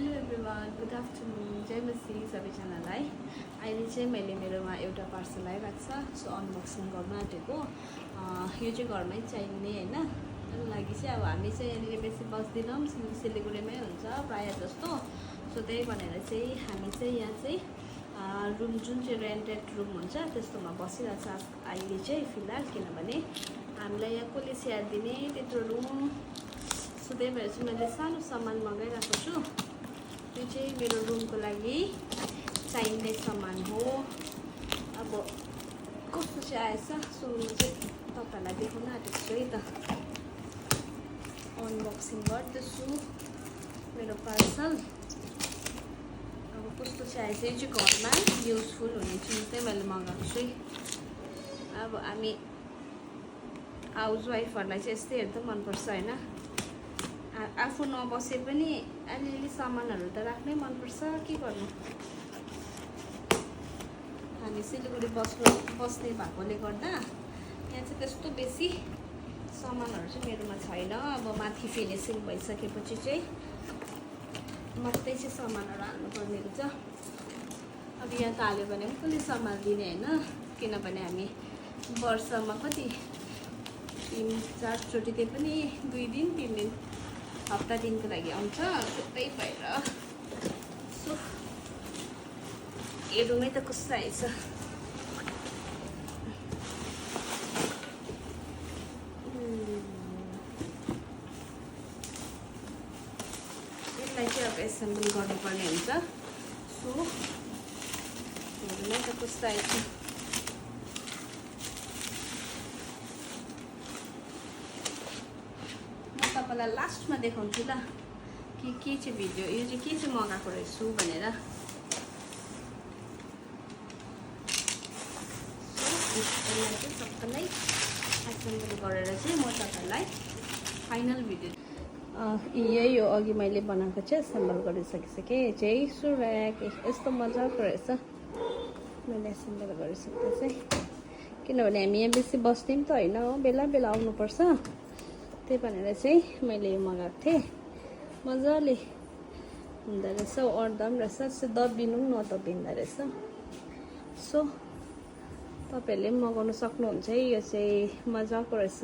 Hello everyone, good afternoon, जय मसी सबैजनालाई। अहिले चाहिँ मैले मेरोमा एउटा पार्सल आइरहेको छ, सो अनबक्सिङ गर्न आँटेको। यो चाहिँ घरमै चाहिने होइन, त्यसको लागि चाहिँ अब हामी चाहिँ यहाँनिर बेसी बस्दैनौँ, सिलगढीमै हुन्छ प्रायः जस्तो। सो त्यही भनेर चाहिँ हामी चाहिँ यहाँ चाहिँ रुम जुन चाहिँ रेन्टेड रुम हुन्छ त्यस्तोमा बसिरहेको छ अहिले चाहिँ फिलहाल, किनभने हामीलाई यहाँ कसले स्याहार दिने त्यत्रो रुम। सो त्यही भएर चाहिँ मैले सानो सामान मगाइरहेको छु। त्यो चाहिँ मेरो रुमको लागि चाहिने सामान हो। अब कस्तो चाहिँ आएछ सो म चाहिँ तपाईँहरूलाई देखाउन आँटेको छु है त। अनबक्सिङ गर्दैछु मेरो पार्सल। अब कस्तो चाहिँ आएछ, यो चाहिँ घरमा युजफुल हुने चिज चाहिँ मैले मगाएको छु है। अब हामी हाउस वाइफहरूलाई चाहिँ यस्तैहरू त मनपर्छ होइन। आफू नबसे पनि अलिअलि सामानहरू त राख्नै मनपर्छ, के गर्नु। हामी सिलगढी बस्ने भएकोले गर्दा यहाँ चाहिँ त्यस्तो बेसी सामानहरू चाहिँ मेरोमा छैन। अब माथि फिनिसिङ भइसकेपछि चाहिँ मात्रै चाहिँ सामानहरू हाल्नुपर्ने हुन्छ। अब यहाँ त हाल्यो भने पनि कसले सम्हालिदिने होइन, किनभने हामी वर्षमा कति 3-4 चोटि त्यही पनि 2 दिन 3 दिन हप्ता दिनको लागि आउँछ। त्यही भएर सो हेरौँ है त कस्तो आएछ। यसलाई चाहिँ अब एसेम्बल गर्नुपर्ने हुन्छ। सो हेरौँ है त कस्तो आएछ। तपाईँलाई लास्टमा देखाउँछु ल के चाहिँ भिडियो, यो चाहिँ के चाहिँ मगाएको रहेछु भनेर। यसलाई चाहिँ सबैलाई एसेम्बल गरेर चाहिँ म तपाईँलाई फाइनल भिडियो यही हो। अघि मैले बनाएको चाहिँ एसेम्बल गरिसकिसकेँ। जय सुरैक यस्तो मजाको रहेछ। मैले एसेम्बल गरिसक्दा चाहिँ, किनभने हामी यहाँ बेसी बस्ने पनि त होइन हो, बेला बेला आउनुपर्छ। त्यही भनेर चाहिँ मैले यो मगाएको थिएँ। मजाले हुँदो रहेछ, अड्दा पनि रहेछ, यस्तो दबिनु पनि नदबिँदो रहेछ। सो तपाईँहरूले पनि मगाउनु सक्नुहुन्छ है, यो चाहिँ मजाको रहेछ।